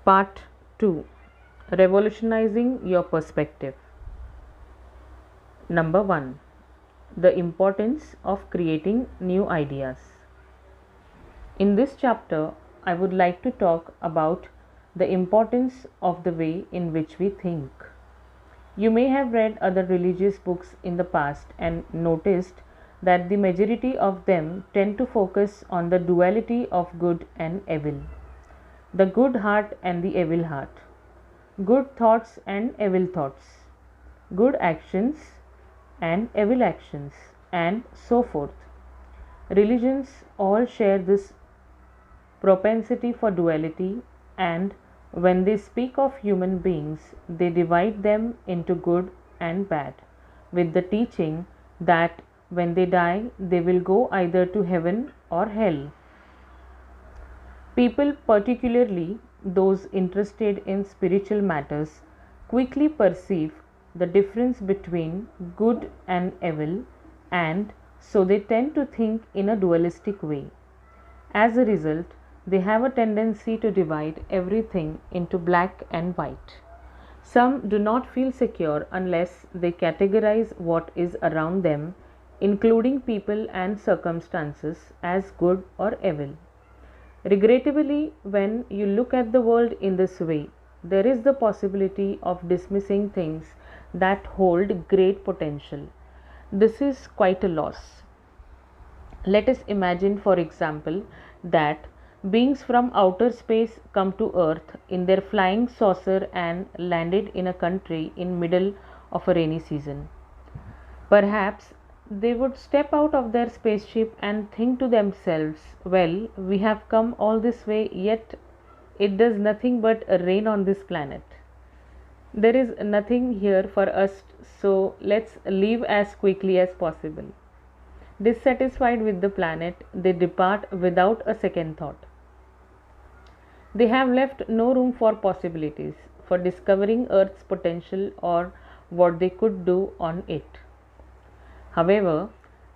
Part 2, Revolutionizing Your Perspective. Number 1, The Importance of Creating New Ideas. In this chapter, I would like to talk about the importance of the way in which we think. You may have read other religious books in the past and noticed that the majority of them tend to focus on the duality of good and evil, the good heart and the evil heart, good thoughts and evil thoughts, good actions and evil actions, and so forth. Religions all share this propensity for duality, and when they speak of human beings, they divide them into good and bad, with the teaching that when they die, they will go either to heaven or hell. People, particularly those interested in spiritual matters, quickly perceive the difference between good and evil, and so they tend to think in a dualistic way. As a result, they have a tendency to divide everything into black and white. Some do not feel secure unless they categorize what is around them, including people and circumstances, as good or evil. Regrettably, when you look at the world in this way, there is the possibility of dismissing things that hold great potential. This is quite a loss. Let us imagine, for example, that beings from outer space come to Earth in their flying saucer and landed in a country in middle of a rainy season. Perhaps they would step out of their spaceship and think to themselves, well, we have come all this way, yet it does nothing but rain on this planet. There is nothing here for us, so let's leave as quickly as possible. Dissatisfied with the planet, they depart without a second thought. They have left no room for possibilities, for discovering Earth's potential or what they could do on it. However,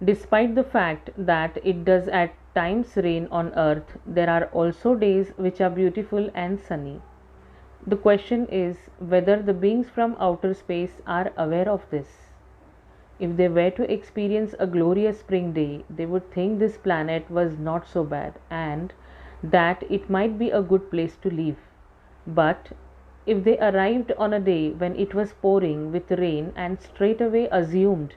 despite the fact that it does at times rain on Earth, there are also days which are beautiful and sunny. The question is whether the beings from outer space are aware of this. If they were to experience a glorious spring day, they would think this planet was not so bad and that it might be a good place to live. But if they arrived on a day when it was pouring with rain and straightway assumed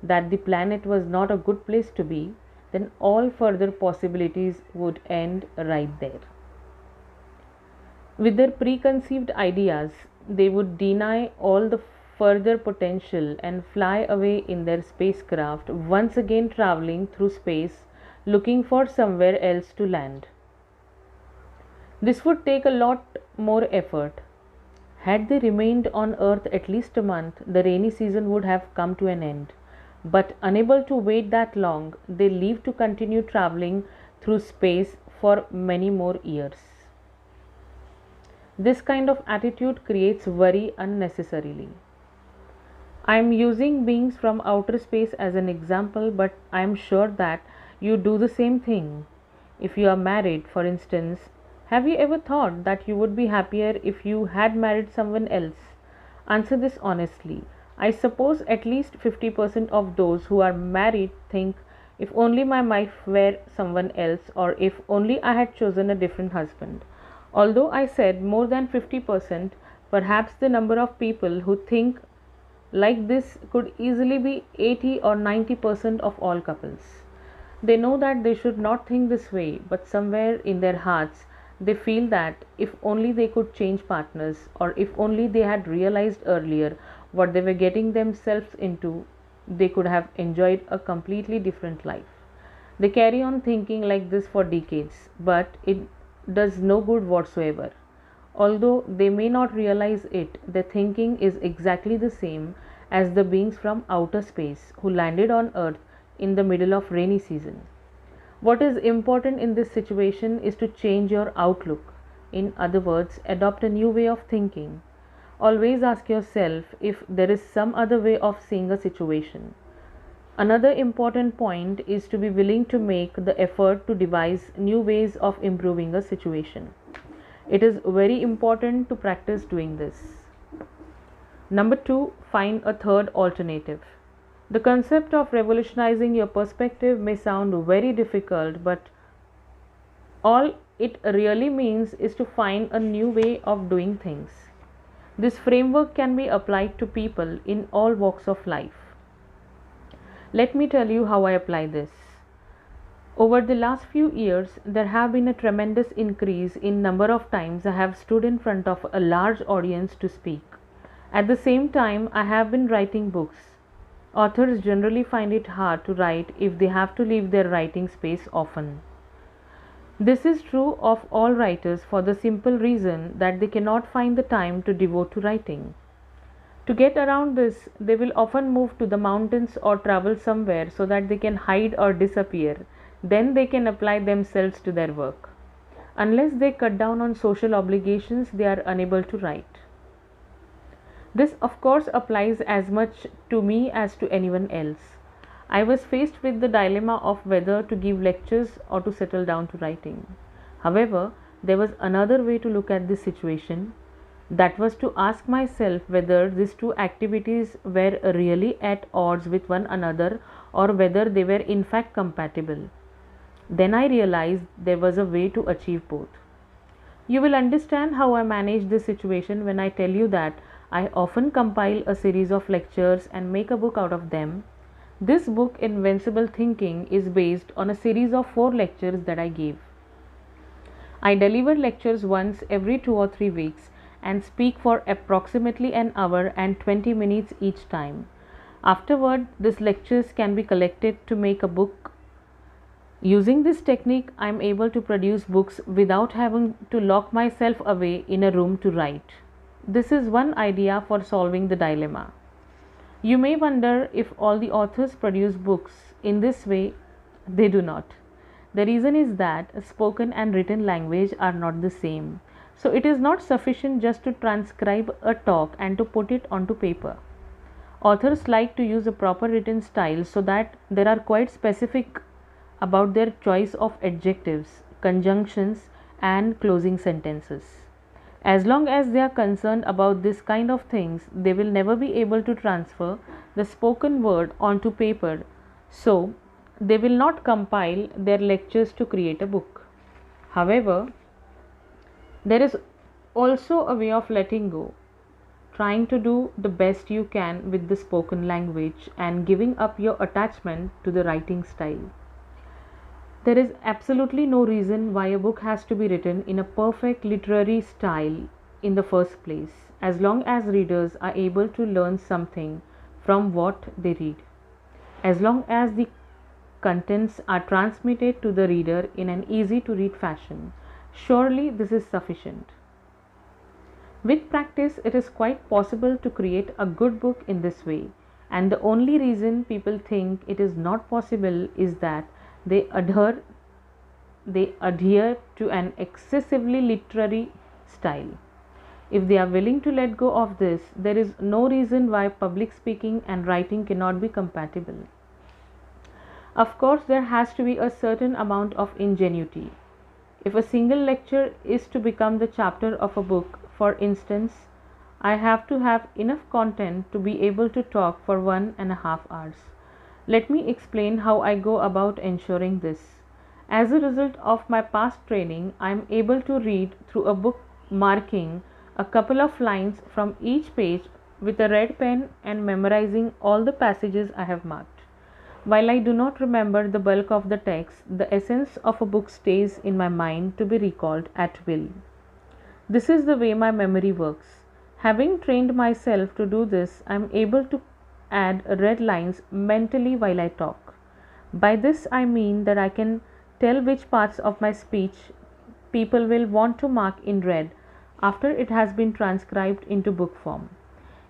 that the planet was not a good place to be, then all further possibilities would end right there. With their preconceived ideas, they would deny all the further potential and fly away in their spacecraft, once again traveling through space, looking for somewhere else to land. This would take a lot more effort. Had they remained on Earth at least a month, the rainy season would have come to an end. But unable to wait that long, they leave to continue traveling through space for many more years. This kind of attitude creates worry unnecessarily. I am using beings from outer space as an example, but I am sure that you do the same thing. If you are married, for instance, have you ever thought that you would be happier if you had married someone else? Answer this honestly. I suppose at least 50% of those who are married think, if only my wife were someone else, or if only I had chosen a different husband. Although I said more than 50%, perhaps the number of people who think like this could easily be 80 or 90% of all couples. They know that they should not think this way, but somewhere in their hearts they feel that if only they could change partners, or if only they had realized earlier what they were getting themselves into, they could have enjoyed a completely different life. They carry on thinking like this for decades, but it does no good whatsoever. Although they may not realize it, their thinking is exactly the same as the beings from outer space who landed on Earth in the middle of rainy season. What is important in this situation is to change your outlook. In other words, adopt a new way of thinking. Always ask yourself if there is some other way of seeing a situation. Another important point is to be willing to make the effort to devise new ways of improving a situation. It is very important to practice doing this. Number two, find a third alternative. The concept of revolutionizing your perspective may sound very difficult, but all it really means is to find a new way of doing things. This framework can be applied to people in all walks of life. Let me tell you how I apply this. Over the last few years, there have been a tremendous increase in number of times I have stood in front of a large audience to speak. At the same time, I have been writing books. Authors generally find it hard to write if they have to leave their writing space often. This is true of all writers for the simple reason that they cannot find the time to devote to writing. To get around this, they will often move to the mountains or travel somewhere so that they can hide or disappear. Then they can apply themselves to their work. Unless they cut down on social obligations, they are unable to write. This, of course, applies as much to me as to anyone else. I was faced with the dilemma of whether to give lectures or to settle down to writing. However, there was another way to look at this situation. That was to ask myself whether these two activities were really at odds with one another or whether they were in fact compatible. Then I realized there was a way to achieve both. You will understand how I manage this situation when I tell you that I often compile a series of lectures and make a book out of them. This book, Invincible Thinking, is based on a series of 4 lectures that I gave. I deliver lectures once every 2 or 3 weeks and speak for approximately an hour and 20 minutes each time. Afterward, these lectures can be collected to make a book. Using this technique, I am able to produce books without having to lock myself away in a room to write. This is one idea for solving the dilemma. You may wonder if all the authors produce books in this way. They do not. The reason is that spoken and written language are not the same. So it is not sufficient just to transcribe a talk and to put it onto paper. Authors like to use a proper written style so that they are quite specific about their choice of adjectives, conjunctions, and closing sentences. As long as they are concerned about this kind of things, they will never be able to transfer the spoken word onto paper, so they will not compile their lectures to create a book. However, there is also a way of letting go, trying to do the best you can with the spoken language and giving up your attachment to the writing style. There is absolutely no reason why a book has to be written in a perfect literary style in the first place, as long as readers are able to learn something from what they read. As long as the contents are transmitted to the reader in an easy to read fashion, surely this is sufficient. With practice, it is quite possible to create a good book in this way, and the only reason people think it is not possible is that they adhere to an excessively literary style. If they are willing to let go of this, there is no reason why public speaking and writing cannot be compatible. Of course, there has to be a certain amount of ingenuity. If a single lecture is to become the chapter of a book, for instance, I have to have enough content to be able to talk for 1.5 hours. Let me explain how I go about ensuring this. As a result of my past training, I am able to read through a book marking a couple of lines from each page with a red pen and memorizing all the passages I have marked. While I do not remember the bulk of the text, the essence of a book stays in my mind to be recalled at will. This is the way my memory works. Having trained myself to do this, I am able to add red lines mentally while I talk. By this I mean that I can tell which parts of my speech people will want to mark in red after it has been transcribed into book form.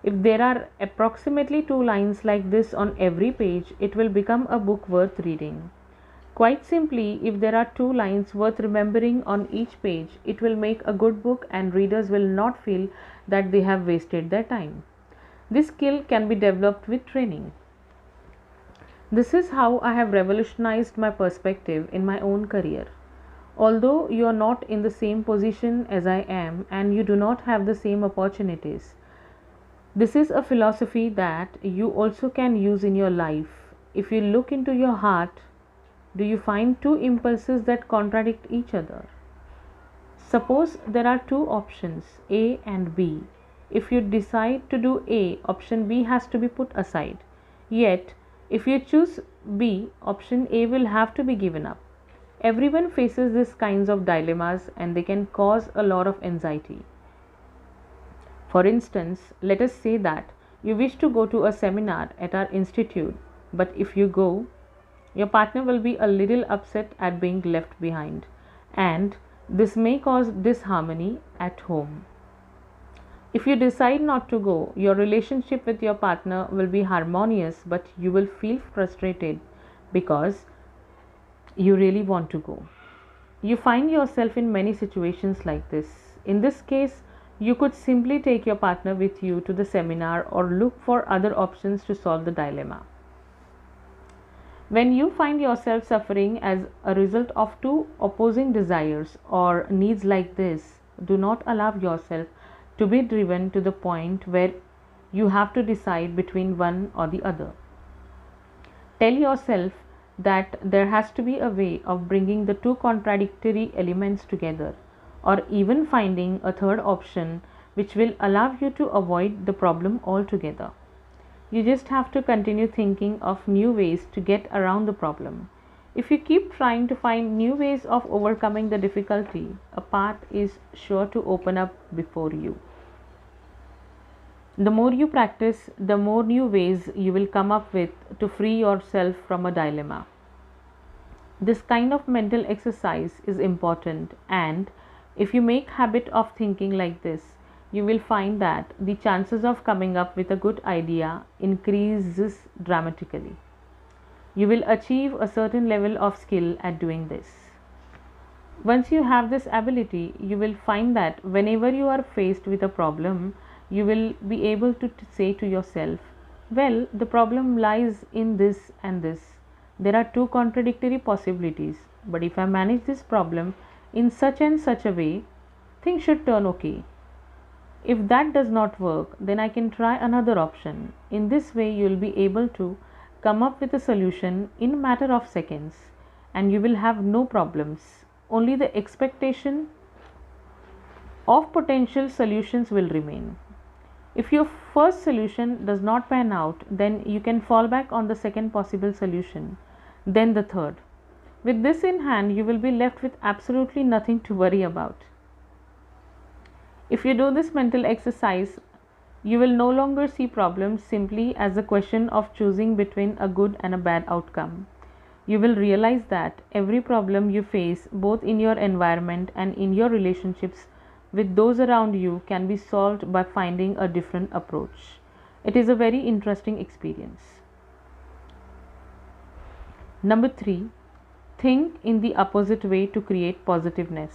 If there are approximately 2 lines like this on every page, it will become a book worth reading. Quite simply, if there are 2 lines worth remembering on each page, it will make a good book and readers will not feel that they have wasted their time. This skill can be developed with training. This is how I have revolutionized my perspective in my own career. although you are not in the same position as I am and you do not have the same opportunities. This is a philosophy that you also can use in your life. If you look into your heart, do you find two impulses that contradict each other? Suppose there are two options, A and B. If you decide to do A, option B has to be put aside. Yet, if you choose B, option A will have to be given up. Everyone faces these kinds of dilemmas and they can cause a lot of anxiety. For instance, let us say that you wish to go to a seminar at our institute, but if you go, your partner will be a little upset at being left behind, and this may cause disharmony at home. If you decide not to go, your relationship with your partner will be harmonious, but you will feel frustrated because you really want to go. You find yourself in many situations like this. In this case, you could simply take your partner with you to the seminar or look for other options to solve the dilemma. When you find yourself suffering as a result of two opposing desires or needs like this, do not allow yourself to be driven to the point where you have to decide between one or the other. Tell yourself that there has to be a way of bringing the two contradictory elements together, or even finding a third option which will allow you to avoid the problem altogether. You just have to continue thinking of new ways to get around the problem. If you keep trying to find new ways of overcoming the difficulty, a path is sure to open up before you. The more you practice, the more new ways you will come up with to free yourself from a dilemma. This kind of mental exercise is important, and if you make habit of thinking like this, you will find that the chances of coming up with a good idea increases dramatically. You will achieve a certain level of skill at doing this. Once you have this ability, you will find that whenever you are faced with a problem, you will be able to say to yourself, well, the problem lies in this and this. There are two contradictory possibilities, but if I manage this problem in such and such a way, things should turn okay. If that does not work, then I can try another option. In this way, you will be able to come up with a solution in a matter of seconds, and you will have no problems. Only the expectation of potential solutions will remain. If your first solution does not pan out, then you can fall back on the second possible solution, then the third. With this in hand, you will be left with absolutely nothing to worry about. If you do this mental exercise, you will no longer see problems simply as a question of choosing between a good and a bad outcome. You will realize that every problem you face, both in your environment and in your relationships with those around you, can be solved by finding a different approach. It is a very interesting experience. Number 3, think in the opposite way to create positiveness.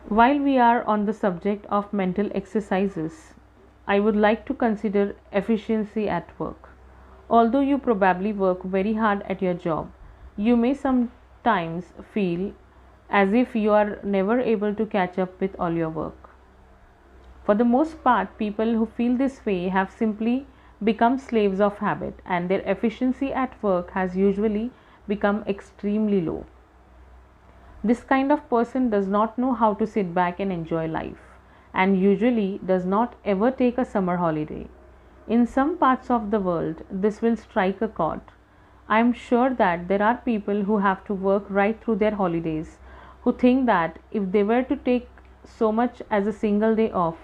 While we are on the subject of mental exercises, I would like to consider efficiency at work. Although you probably work very hard at your job, you may sometimes feel as if you are never able to catch up with all your work. For the most part, people who feel this way have simply become slaves of habit, and their efficiency at work has usually become extremely low. This kind of person does not know how to sit back and enjoy life, and usually does not ever take a summer holiday. In some parts of the world, this will strike a chord. I am sure that there are people who have to work right through their holidays, who think that if they were to take so much as a single day off,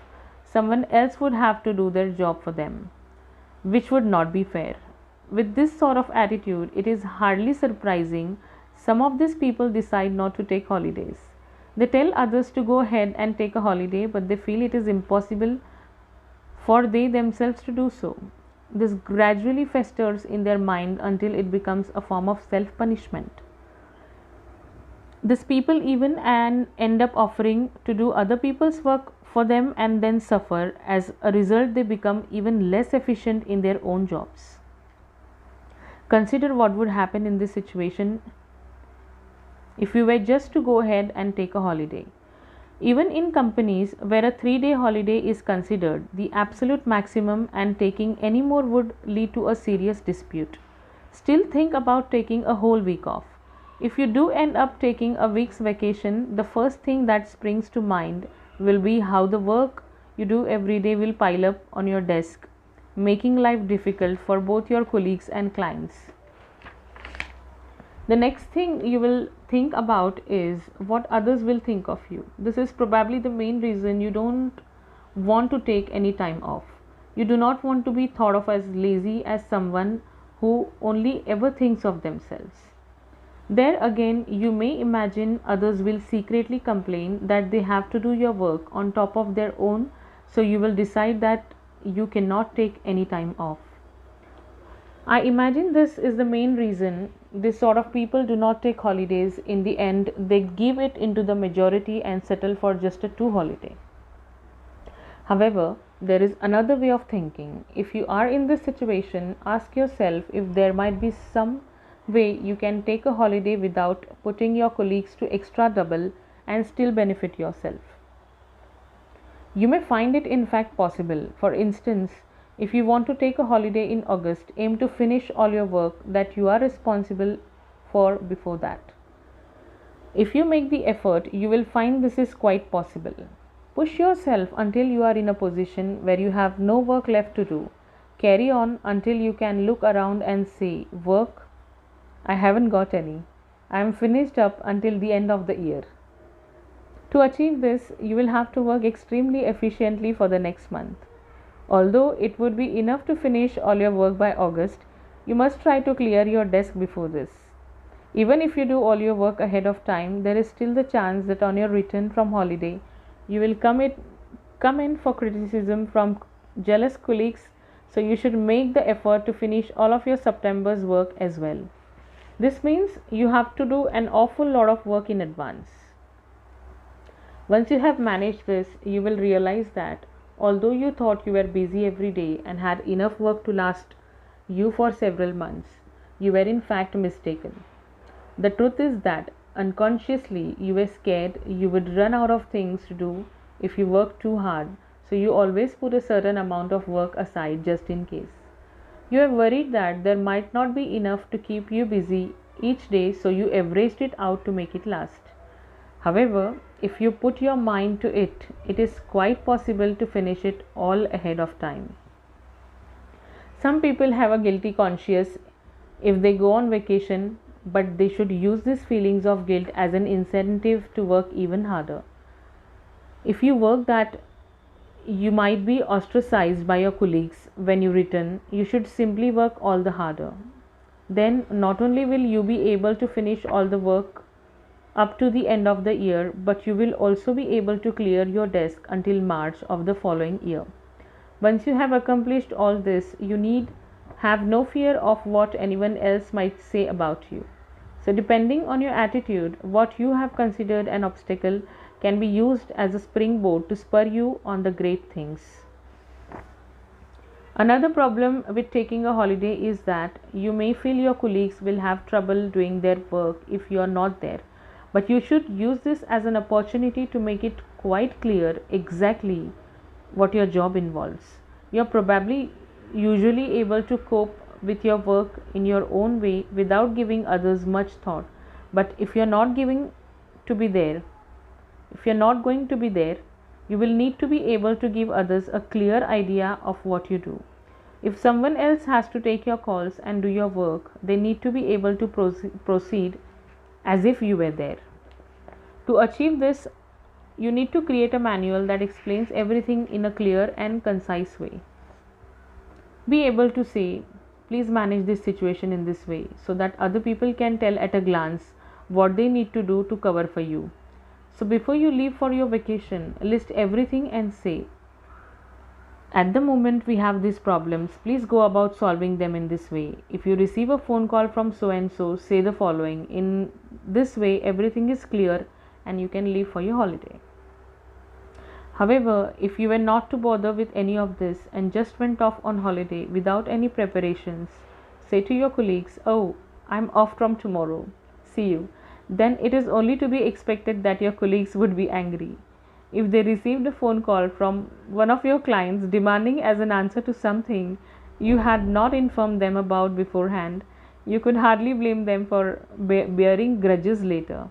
someone else would have to do their job for them, which would not be fair. With this sort of attitude, it is hardly surprising some of these people decide not to take holidays. They tell others to go ahead and take a holiday, but they feel it is impossible for they themselves to do so. This gradually festers in their mind until it becomes a form of self-punishment. These people even end up offering to do other people's work for them and then suffer. As a result, they become even less efficient in their own jobs. Consider what would happen in this situation if you were just to go ahead and take a holiday. Even in companies where a 3-day holiday is considered the absolute maximum and taking any more would lead to a serious dispute. Still think about taking a whole week off. If you do end up taking a week's vacation, the first thing that springs to mind will be how the work you do every day will pile up on your desk, making life difficult for both your colleagues and clients. The next thing you will think about is what others will think of you. This is probably the main reason you don't want to take any time off. You do not want to be thought of as lazy, as someone who only ever thinks of themselves. There again, you may imagine others will secretly complain that they have to do your work on top of their own, so you will decide that you cannot take any time off. I imagine this is the main reason this sort of people do not take holidays. In the end, they give it into the majority and settle for just a 2 holiday. However, there is another way of thinking. If you are in this situation, ask yourself if there might be some way you can take a holiday without putting your colleagues to extra double and still benefit yourself. You may find it in fact possible. For instance, if you want to take a holiday in August, aim to finish all your work that you are responsible for before that. If you make the effort, you will find this is quite possible. Push yourself until you are in a position where you have no work left to do. Carry on until you can look around and say, "Work? I haven't got any. I am finished up until the end of the year." To achieve this, you will have to work extremely efficiently for the next month. Although it would be enough to finish all your work by August, you must try to clear your desk before this. Even if you do all your work ahead of time, there is still the chance that on your return from holiday, you will come in for criticism from jealous colleagues, so you should make the effort to finish all of your September's work as well. This means you have to do an awful lot of work in advance. Once you have managed this, you will realize that although you thought you were busy every day and had enough work to last you for several months, you were in fact mistaken. The truth is that unconsciously you were scared you would run out of things to do if you worked too hard, so you always put a certain amount of work aside just in case. You are worried that there might not be enough to keep you busy each day, so you averaged it out to make it last. However, if you put your mind to it, it is quite possible to finish it all ahead of time. Some people have a guilty conscience if they go on vacation, but they should use these feelings of guilt as an incentive to work even harder. If you work that you might be ostracized by your colleagues when you return, you should simply work all the harder. Then not only will you be able to finish all the work up to the end of the year, but you will also be able to clear your desk until March of the following year. Once you have accomplished all this, you need have no fear of what anyone else might say about you. So depending on your attitude, what you have considered an obstacle can be used as a springboard to spur you on the great things. Another problem with taking a holiday is that you may feel your colleagues will have trouble doing their work if you are not there. But you should use this as an opportunity to make it quite clear exactly what your job involves. You are probably usually able to cope with your work in your own way without giving others much thought. But if you are not going to be there, you will need to be able to give others a clear idea of what you do. If someone else has to take your calls and do your work, they need to be able to proceed as if you were there. To achieve this, you need to create a manual that explains everything in a clear and concise way. Be able to say, "Please manage this situation in this way," so that other people can tell at a glance what they need to do to cover for you. So before you leave for your vacation, list everything and say, "At the moment we have these problems, please go about solving them in this way. If you receive a phone call from so and so, say the following. In this way, everything is clear and you can leave for your holiday." However, if you were not to bother with any of this and just went off on holiday without any preparations, say to your colleagues, "Oh, I'm off from tomorrow. See you." then it is only to be expected that your colleagues would be angry. If they received a phone call from one of your clients demanding as an answer to something you had not informed them about beforehand, you could hardly blame them for bearing grudges later.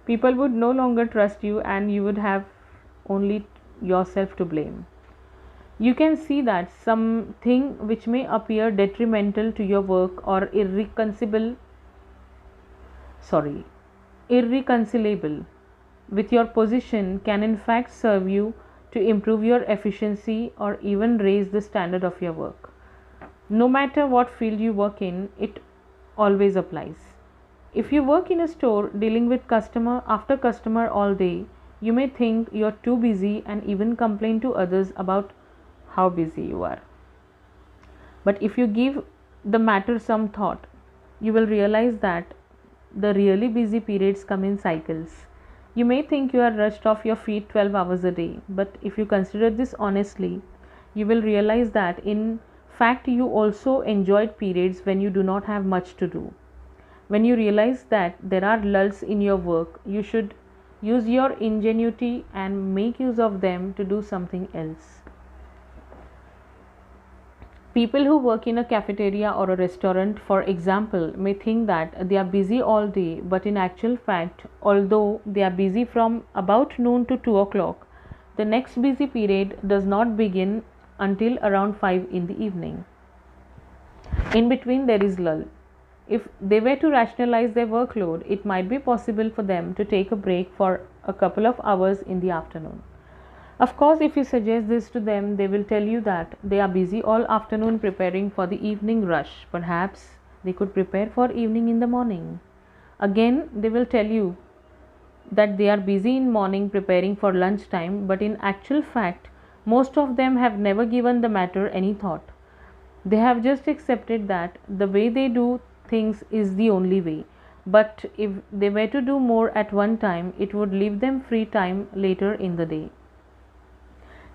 People would no longer trust you and you would have only yourself to blame. You can see that something which may appear detrimental to your work or irreconcilable with your position can in fact serve you to improve your efficiency or even raise the standard of your work. No matter what field you work in, it always applies. If you work in a store dealing with customer after customer all day, you may think you're too busy and even complain to others about how busy you are. But if you give the matter some thought, you will realize that the really busy periods come in cycles. You may think you are rushed off your feet 12 hours a day, but if you consider this honestly, you will realize that in fact you also enjoyed periods when you do not have much to do. When you realize that there are lulls in your work, you should use your ingenuity and make use of them to do something else. People who work in a cafeteria or a restaurant, for example, may think that they are busy all day, but in actual fact, although they are busy from about noon to 2 o'clock, the next busy period does not begin until around 5 in the evening. In between, there is lull. If they were to rationalize their workload, it might be possible for them to take a break for a couple of hours in the afternoon. Of course, if you suggest this to them, they will tell you that they are busy all afternoon preparing for the evening rush. Perhaps they could prepare for evening in the morning. Again, they will tell you that they are busy in morning preparing for lunchtime, but in actual fact, most of them have never given the matter any thought. They have just accepted that the way they do things is the only way. But if they were to do more at one time, it would leave them free time later in the day.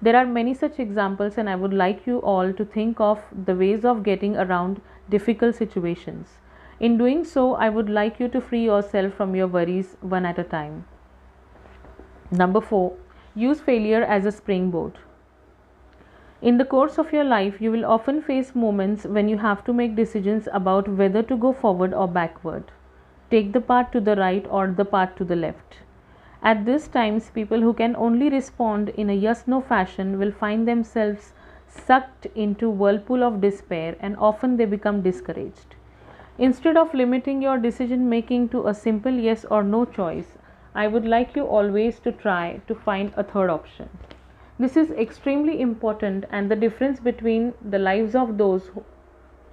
There are many such examples, and I would like you all to think of the ways of getting around difficult situations. In doing so, I would like you to free yourself from your worries one at a time. Number 4, use failure as a springboard. In the course of your life, you will often face moments when you have to make decisions about whether to go forward or backward, take the path to the right or the path to the left. At these times, people who can only respond in a yes-no fashion will find themselves sucked into a whirlpool of despair, and often they become discouraged. Instead of limiting your decision making to a simple yes or no choice, I would like you always to try to find a third option. This is extremely important, and the difference between the lives of those who are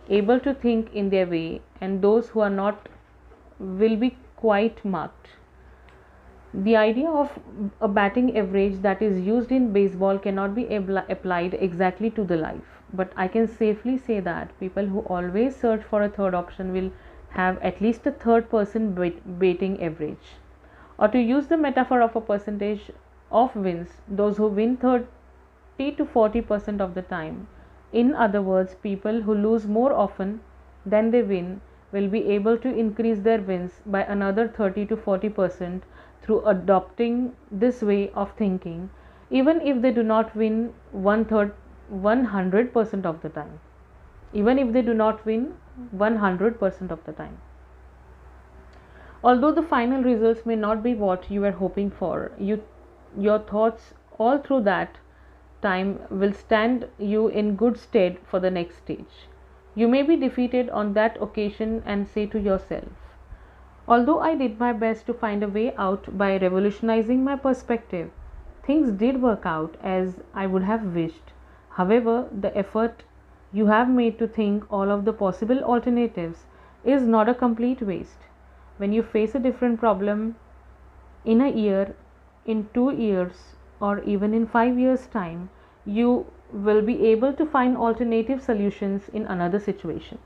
able to think in their way and those who are not will be quite marked. The idea of a batting average that is used in baseball cannot be applied exactly to the life, but I can safely say that people who always search for a third option will have at least a third person batting average. Or to use the metaphor of a percentage of wins, those who win 30 to 40% of the time. In other words, people who lose more often than they win will be able to increase their wins by another 30 to 40% through adopting this way of thinking, even if they do not win 100% of the time. Even if they do not win 100% of the time. Although the final results may not be what you were hoping for, your thoughts all through that time will stand you in good stead for the next stage. You may be defeated on that occasion and say to yourself, although I did my best to find a way out by revolutionizing my perspective, things did work out as I would have wished. However, the effort you have made to think all of the possible alternatives is not a complete waste. When you face a different problem in a year, in 2 years, or even in 5 years' time, you will be able to find alternative solutions in another situation.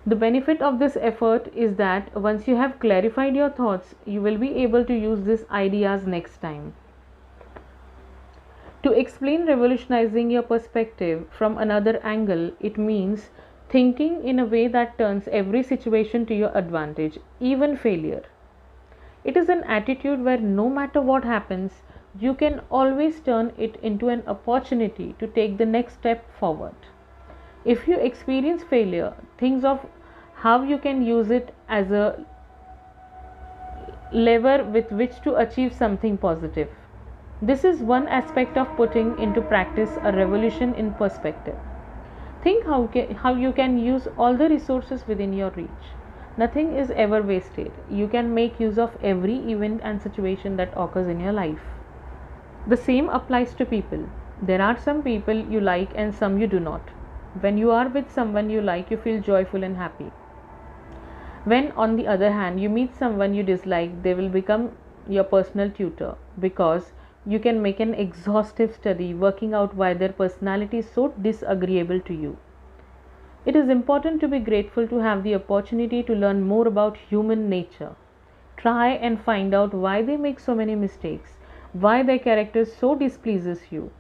The benefit of this effort is that once you have clarified your thoughts, you will be able to use these ideas next time. To explain revolutionizing your perspective from another angle, it means thinking in a way that turns every situation to your advantage, even failure. It is an attitude where no matter what happens, you can always turn it into an opportunity to take the next step forward. If you experience failure, think of how you can use it as a lever with which to achieve something positive. This is one aspect of putting into practice a revolution in perspective. Think how you can use all the resources within your reach. Nothing is ever wasted. You can make use of every event and situation that occurs in your life. The same applies to people. There are some people you like and some you do not. When you are with someone you like, you feel joyful and happy. When, on the other hand, you meet someone you dislike, they will become your personal tutor because you can make an exhaustive study working out why their personality is so disagreeable to you. It is important to be grateful to have the opportunity to learn more about human nature. Try and find out why they make so many mistakes, why their character so displeases you,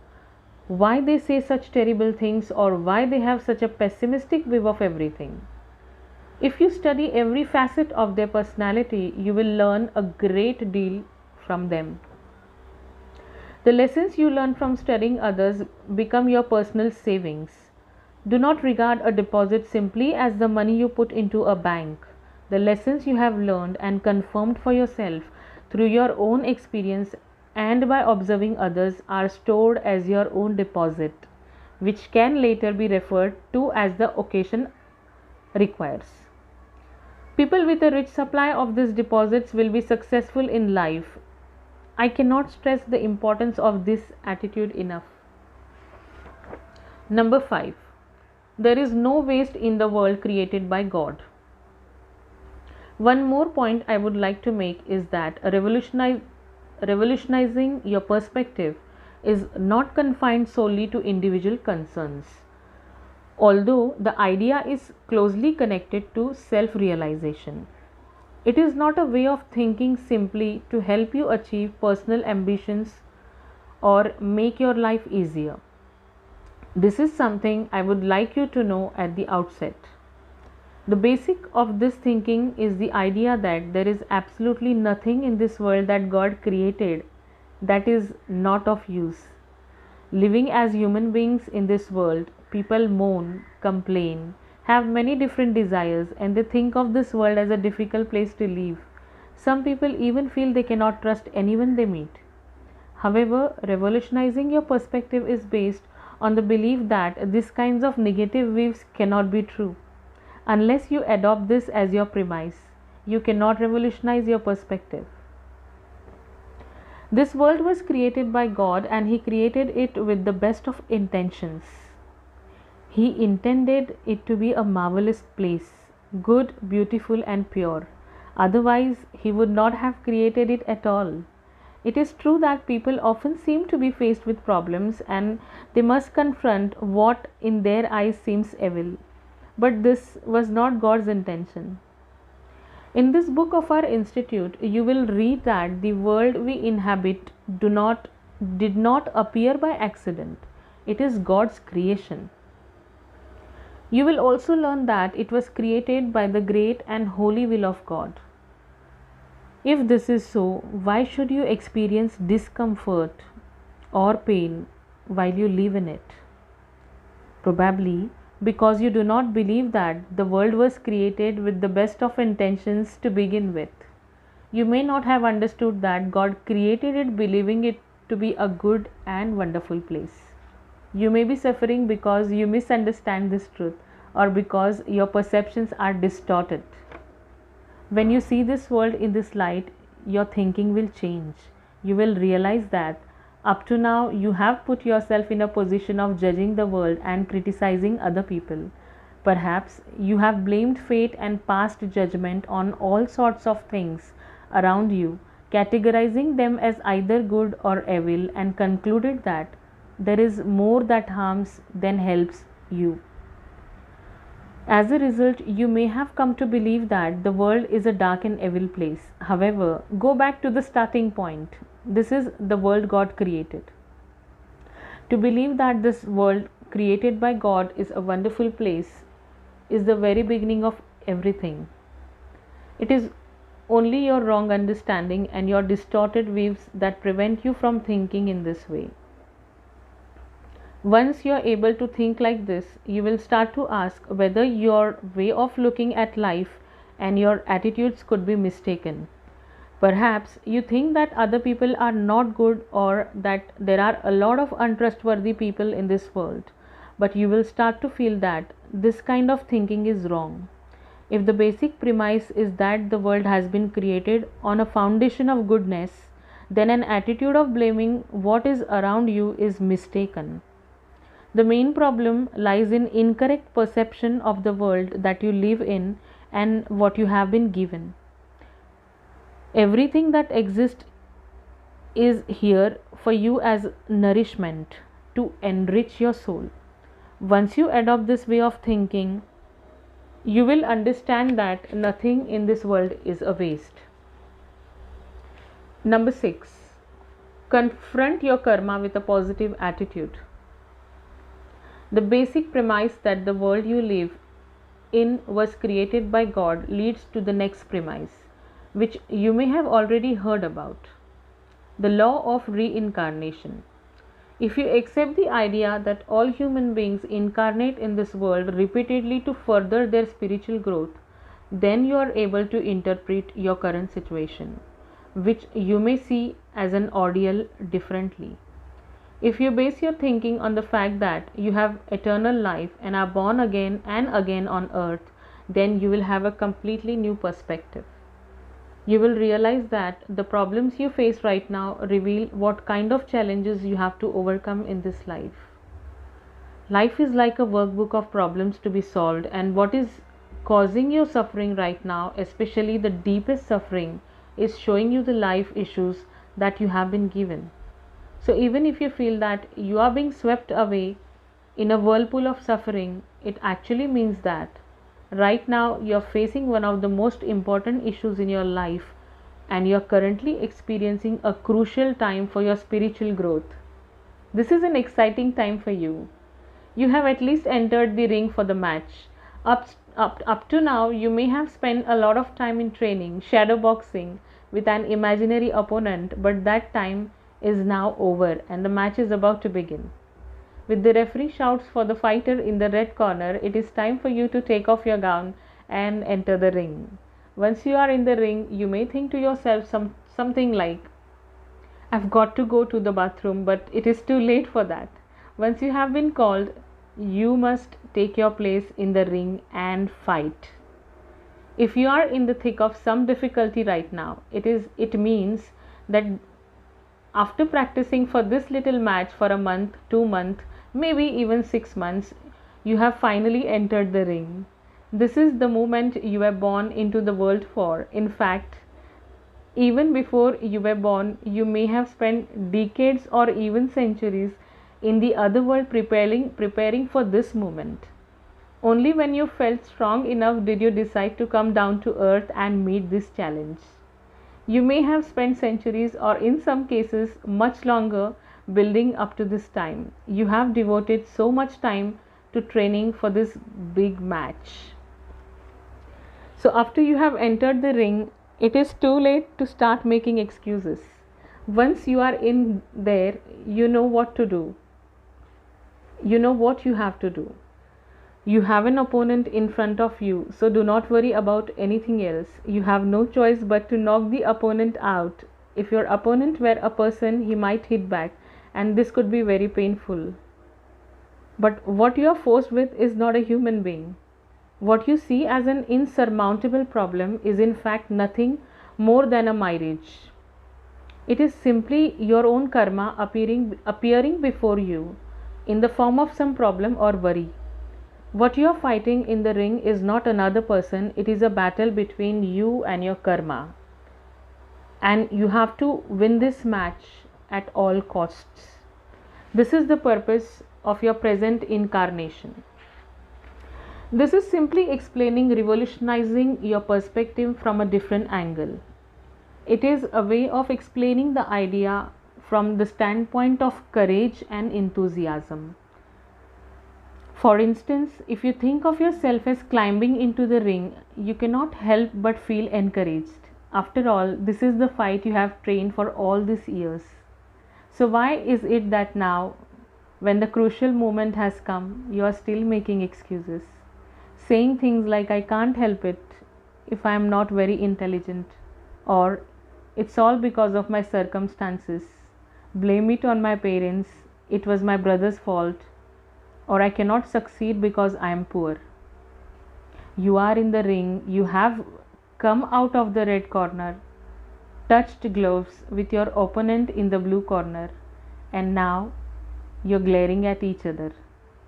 why they say such terrible things, or why they have such a pessimistic view of everything. If you study every facet of their personality, you will learn a great deal from them. The lessons you learn from studying others become your personal savings. Do not regard a deposit simply as the money you put into a bank. The lessons you have learned and confirmed for yourself through your own experience and by observing others are stored as your own deposit, which can later be referred to as the occasion requires. People with a rich supply of these deposits will be successful in life. I cannot stress the importance of this attitude enough. Number 5. There is no waste in the world created by God. One more point I would like to make is that revolutionizing your perspective is not confined solely to individual concerns. Although the idea is closely connected to self-realization, it is not a way of thinking simply to help you achieve personal ambitions or make your life easier. This is something I would like you to know at the outset. The basic of this thinking is the idea that there is absolutely nothing in this world that God created that is not of use. Living as human beings in this world, people moan, complain, have many different desires, and they think of this world as a difficult place to live. Some people even feel they cannot trust anyone they meet. However, revolutionizing your perspective is based on the belief that these kinds of negative views cannot be true. Unless you adopt this as your premise, you cannot revolutionize your perspective. This world was created by God and He created it with the best of intentions. He intended it to be a marvelous place, good, beautiful, and pure. Otherwise, He would not have created it at all. It is true that people often seem to be faced with problems and they must confront what in their eyes seems evil. But this was not God's intention. In this book of our institute, you will read that the world we inhabit did not appear by accident. It is God's creation. You will also learn that it was created by the great and holy will of God. If this is so, why should you experience discomfort or pain while you live in it? Probably because you do not believe that the world was created with the best of intentions to begin with. You may not have understood that God created it believing it to be a good and wonderful place. You may be suffering because you misunderstand this truth or because your perceptions are distorted. When you see this world in this light, your thinking will change. You will realize that up to now, you have put yourself in a position of judging the world and criticizing other people. Perhaps you have blamed fate and passed judgment on all sorts of things around you, categorizing them as either good or evil, and concluded that there is more that harms than helps you. As a result, you may have come to believe that the world is a dark and evil place. However, go back to the starting point. This is the world God created. To believe that this world created by God is a wonderful place is the very beginning of everything. It is only your wrong understanding and your distorted views that prevent you from thinking in this way. Once you are able to think like this, you will start to ask whether your way of looking at life and your attitudes could be mistaken. Perhaps you think that other people are not good or that there are a lot of untrustworthy people in this world, but you will start to feel that this kind of thinking is wrong. If the basic premise is that the world has been created on a foundation of goodness, then an attitude of blaming what is around you is mistaken. The main problem lies in incorrect perception of the world that you live in and what you have been given. Everything that exists is here for you as nourishment to enrich your soul. Once you adopt this way of thinking, you will understand that nothing in this world is a waste. Number 6. Confront your karma with a positive attitude. The basic premise that the world you live in was created by God leads to the next premise, which you may have already heard about: the law of reincarnation. If you accept the idea that all human beings incarnate in this world repeatedly to further their spiritual growth, then you are able to interpret your current situation, which you may see as an ordeal, differently. If you base your thinking on the fact that you have eternal life and are born again and again on earth, then you will have a completely new perspective. You will realize that the problems you face right now reveal what kind of challenges you have to overcome in this life. Life is like a workbook of problems to be solved, and what is causing you suffering right now, especially the deepest suffering, is showing you the life issues that you have been given. So even if you feel that you are being swept away in a whirlpool of suffering, it actually means that right now you are facing one of the most important issues in your life and you are currently experiencing a crucial time for your spiritual growth. This is an exciting time for you. You have at least entered the ring for the match. Up to now, you may have spent a lot of time in training, shadow boxing with an imaginary opponent, but that time is now over and the match is about to begin. With the referee shouts for the fighter in the red corner, it is time for you to take off your gown and enter the ring. Once you are in the ring, you may think to yourself something like, I've got to go to the bathroom, but it is too late for that. Once you have been called, you must take your place in the ring and fight. If you are in the thick of some difficulty right now, it means that after practicing for this little match for a month, 2 months, maybe even 6 months, you have finally entered the ring. This is the moment you were born into the world for. In fact, even before you were born, you may have spent decades or even centuries in the other world preparing for this moment. Only when you felt strong enough did you decide to come down to earth and meet this challenge. You may have spent centuries or in some cases much longer building up to this time. You have devoted so much time to training for this big match. So after you have entered the ring, it is too late to start making excuses. Once you are in there, you know what to do. You know what you have to do. You have an opponent in front of you, so do not worry about anything else. You have no choice but to knock the opponent out. If your opponent were a person, he might hit back, and this could be very painful. But what you are forced with is not a human being. What you see as an insurmountable problem is in fact nothing more than a mirage. It is simply your own karma appearing before you in the form of some problem or worry. What you are fighting in the ring is not another person, it is a battle between you and your karma. And you have to win this match at all costs. This is the purpose of your present incarnation. This is simply explaining revolutionizing your perspective from a different angle. It is a way of explaining the idea from the standpoint of courage and enthusiasm. For instance, if you think of yourself as climbing into the ring, you cannot help but feel encouraged. After all, this is the fight you have trained for all these years. So, why is it that now, when the crucial moment has come, you are still making excuses? Saying things like, I can't help it if I am not very intelligent, or it's all because of my circumstances, blame it on my parents, it was my brother's fault, or I cannot succeed because I am poor. You are in the ring, you have come out of the red corner, touched gloves with your opponent in the blue corner, and now you're glaring at each other.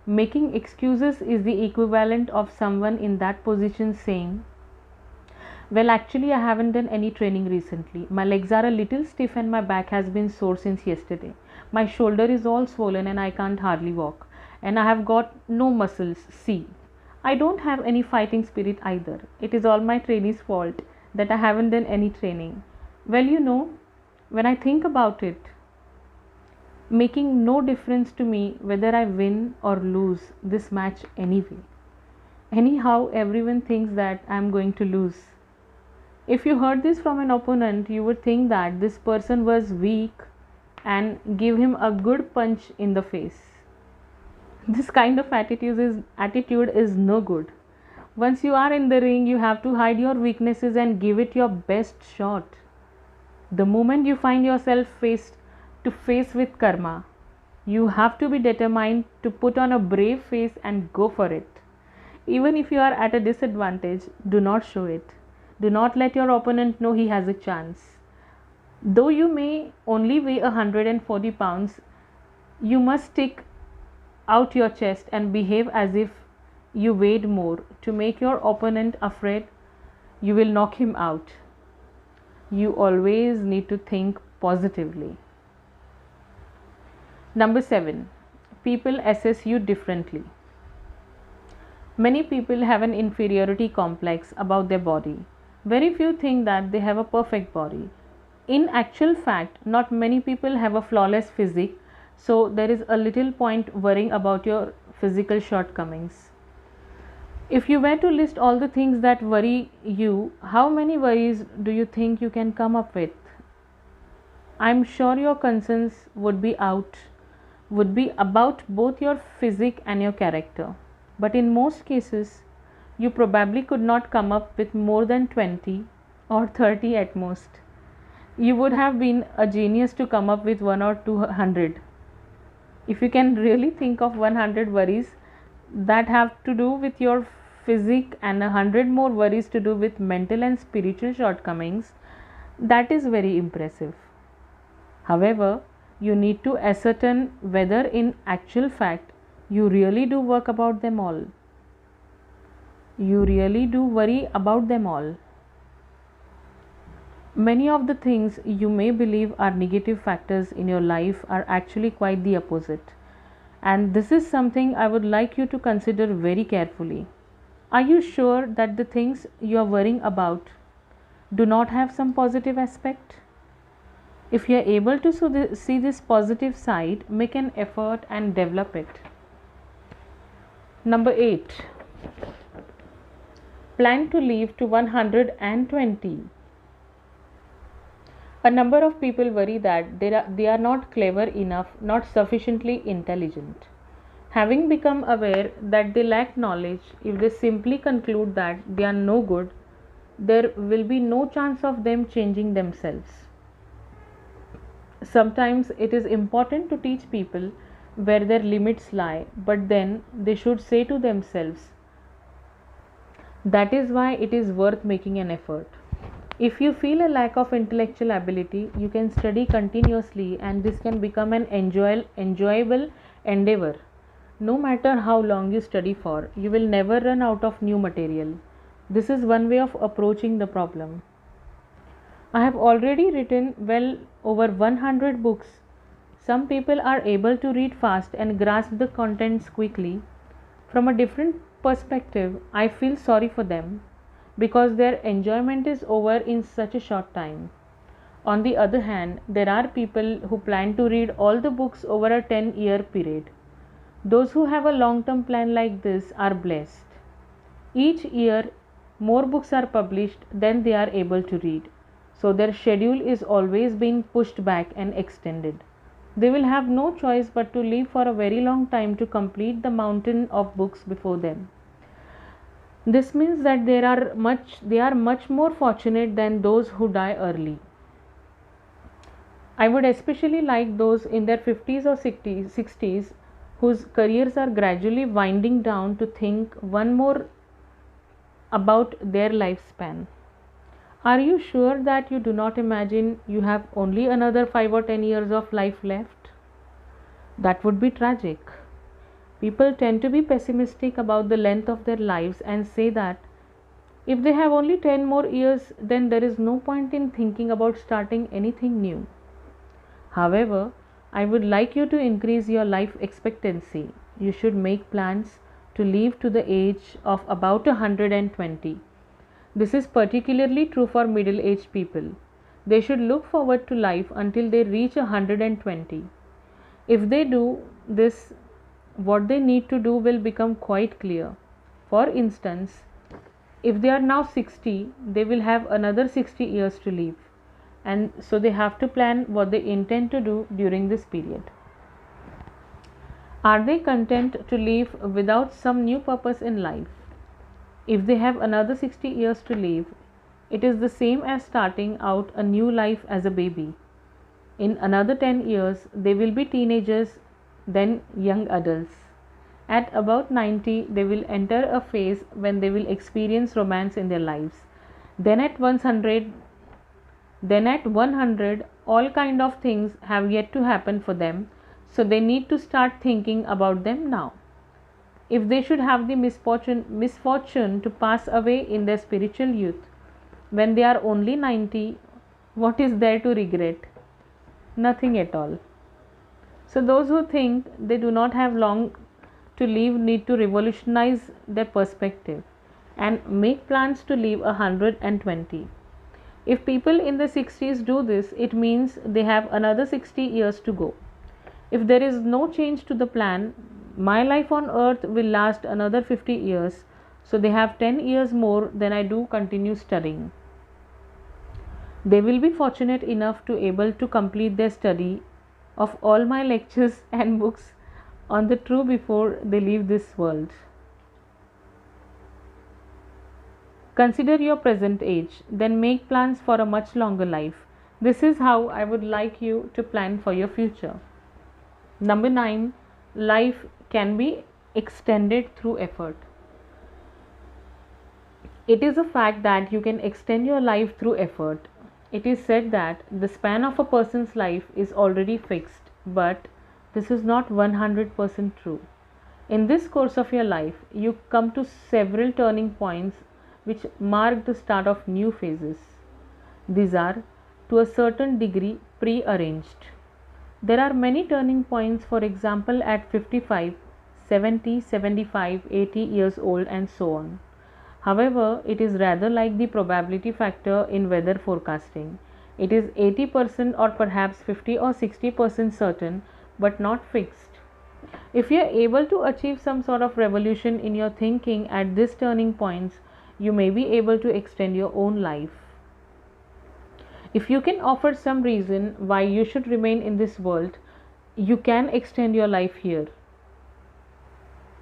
Making excuses is the equivalent of someone in that position saying, well, actually, I haven't done any training recently. My legs are a little stiff and my back has been sore since yesterday. My shoulder is all swollen and I can't hardly walk. And I have got no muscles. See, I don't have any fighting spirit either. It is all my trainee's fault that I haven't done any training. Well, when I think about it, making no difference to me whether I win or lose this match anyway. Anyhow, everyone thinks that I am going to lose. If you heard this from an opponent, you would think that this person was weak and give him a good punch in the face. This kind of attitude is no good. Once you are in the ring, you have to hide your weaknesses and give it your best shot. The moment you find yourself face to face with karma, you have to be determined to put on a brave face and go for it. Even if you are at a disadvantage, do not show it. Do not let your opponent know he has a chance. Though you may only weigh 140 pounds, you must stick out your chest and behave as if you weighed more to make your opponent afraid you will knock him out. You always need to think positively. Number 7. People assess you differently. Many people have an inferiority complex about their body. Very few think that they have a perfect body. In actual fact, not many people have a flawless physique, so there is a little point worrying about your physical shortcomings. If you were to list all the things that worry you, how many worries do you think you can come up with? I'm sure your concerns would be about both your physique and your character. But in most cases, you probably could not come up with more than 20 or 30 at most. You would have been a genius to come up with 1 or 200. If you can really think of 100 worries that have to do with your physique and 100 more worries to do with mental and spiritual shortcomings, that is very impressive. However, you need to ascertain whether in actual fact you really do work about them all. You really do worry about them all. Many of the things you may believe are negative factors in your life are actually quite the opposite. And this is something I would like you to consider very carefully. Are you sure that the things you are worrying about do not have some positive aspect? If you are able to see this positive side, make an effort and develop it. Number 8. Plan to live to 120. A number of people worry that they are not clever enough, not sufficiently intelligent. Having become aware that they lack knowledge, if they simply conclude that they are no good, there will be no chance of them changing themselves. Sometimes it is important to teach people where their limits lie, but then they should say to themselves, that is why it is worth making an effort. If you feel a lack of intellectual ability, you can study continuously and this can become an enjoyable endeavor. No matter how long you study for, you will never run out of new material. This is one way of approaching the problem. I have already written well over 100 books. Some people are able to read fast and grasp the contents quickly. From a different perspective, I feel sorry for them because their enjoyment is over in such a short time. On the other hand, there are people who plan to read all the books over a 10-year period. Those who have a long term plan like this are blessed. Each year, more books are published than they are able to read, so their schedule is always being pushed back and extended. They will have no choice but to live for a very long time to complete the mountain of books before them. This means that they are much more fortunate than those who die early. I would especially like those in their 50s or 60s whose careers are gradually winding down to think one more about their lifespan. Are you sure that you do not imagine you have only another 5 or 10 years of life left? That would be tragic. People tend to be pessimistic about the length of their lives and say that if they have only 10 more years, then there is no point in thinking about starting anything new. However, I would like you to increase your life expectancy. You should make plans to live to the age of about 120. This is particularly true for middle aged people. They should look forward to life until they reach 120. If they do this, what they need to do will become quite clear. For instance, if they are now 60, they will have another 60 years to live, and so they have to plan what they intend to do during this period. Are they content to live without some new purpose in life? If they have another 60 years to live, it is the same as starting out a new life as a baby. In another 10 years, they will be teenagers, then young adults. At about 90, they will enter a phase when they will experience romance in their lives. Then at 100, all kind of things have yet to happen for them, so they need to start thinking about them now. If they should have the misfortune to pass away in their spiritual youth, when they are only 90, what is there to regret? Nothing at all. So those who think they do not have long to live need to revolutionize their perspective and make plans to live 120. If people in the 60s do this, it means they have another 60 years to go. If there is no change to the plan, my life on earth will last another 50 years, so they have 10 years more than I do continue studying. They will be fortunate enough to able to complete their study of all my lectures and books on the true before they leave this world. Consider your present age, then make plans for a much longer life. This is how I would like you to plan for your future. Number 9, life can be extended through effort. It is a fact that you can extend your life through effort. It is said that the span of a person's life is already fixed, but this is not 100% true. In this course of your life, you come to several turning points which mark the start of new phases. These are, to a certain degree, pre-arranged. There are many turning points, for example, at 55, 70, 75, 80 years old, and so on. However, it is rather like the probability factor in weather forecasting. It is 80% or perhaps 50 or 60% certain, but not fixed. If you are able to achieve some sort of revolution in your thinking at these turning points, you may be able to extend your own life. If you can offer some reason why you should remain in this world, you can extend your life here.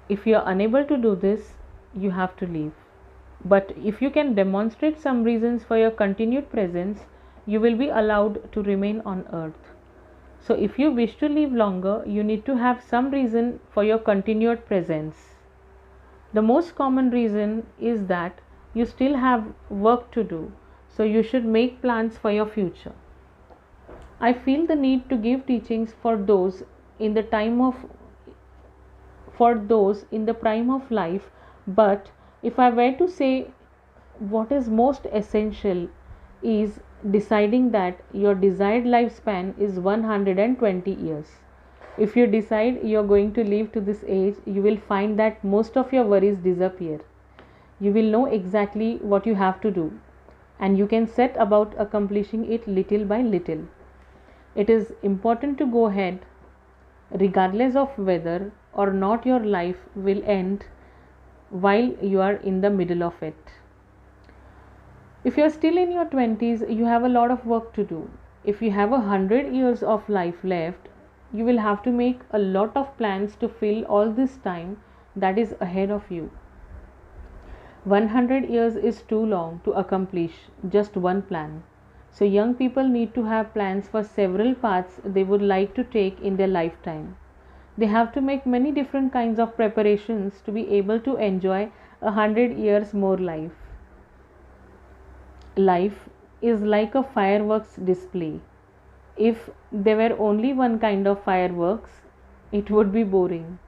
If you are unable to do this, you have to leave. But if you can demonstrate some reasons for your continued presence, you will be allowed to remain on earth. So if you wish to live longer, you need to have some reason for your continued presence. The most common reason is that you still have work to do, so you should make plans for your future. I feel the need to give teachings for those in the prime of life, but if I were to say what is most essential is deciding that your desired lifespan is 120 years. If you decide you are going to live to this age, you will find that most of your worries disappear. You will know exactly what you have to do, and you can set about accomplishing it little by little. It is important to go ahead regardless of whether or not your life will end while you are in the middle of it. If you are still in your 20s, you have a lot of work to do. If you have 100 years of life left, you will have to make a lot of plans to fill all this time that is ahead of you. 100 years is too long to accomplish just one plan. So, young people need to have plans for several paths they would like to take in their lifetime. They have to make many different kinds of preparations to be able to enjoy 100 years more life. Life is like a fireworks display. If there were only one kind of fireworks, it would be boring.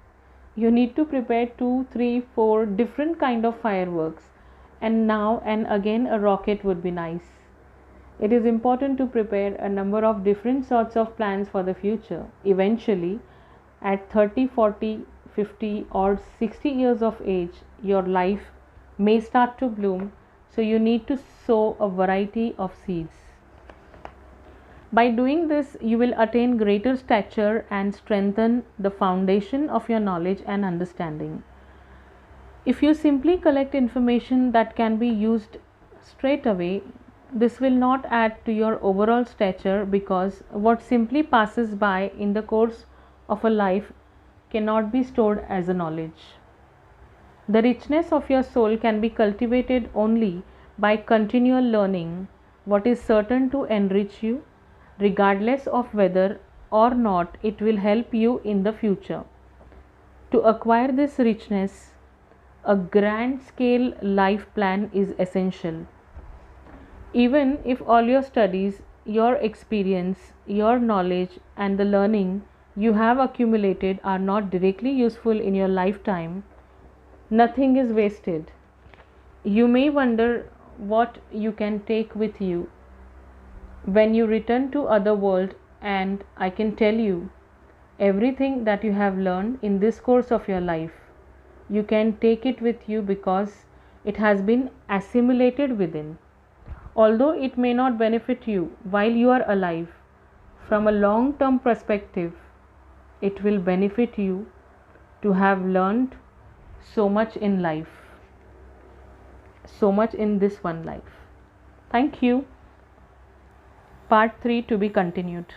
You need to prepare 2, 3, 4 different kind of fireworks, and now and again a rocket would be nice. It is important to prepare a number of different sorts of plans for the future. Eventually, at 30, 40, 50 or 60 years of age, your life may start to bloom, so you need to sow a variety of seeds. By doing this, you will attain greater stature and strengthen the foundation of your knowledge and understanding. If you simply collect information that can be used straight away, this will not add to your overall stature, because what simply passes by in the course of a life cannot be stored as a knowledge. The richness of your soul can be cultivated only by continual learning what is certain to enrich you, regardless of whether or not it will help you in the future. To acquire this richness, a grand scale life plan is essential. Even if all your studies, your experience, your knowledge, and the learning you have accumulated are not directly useful in your lifetime, nothing is wasted. You may wonder what you can take with you when you return to other world, and I can tell you, everything that you have learned in this course of your life, you can take it with you because it has been assimilated within. Although it may not benefit you while you are alive, from a long term perspective, it will benefit you to have learned so much in life, so much in this one life. Thank you. Part 3 to be continued.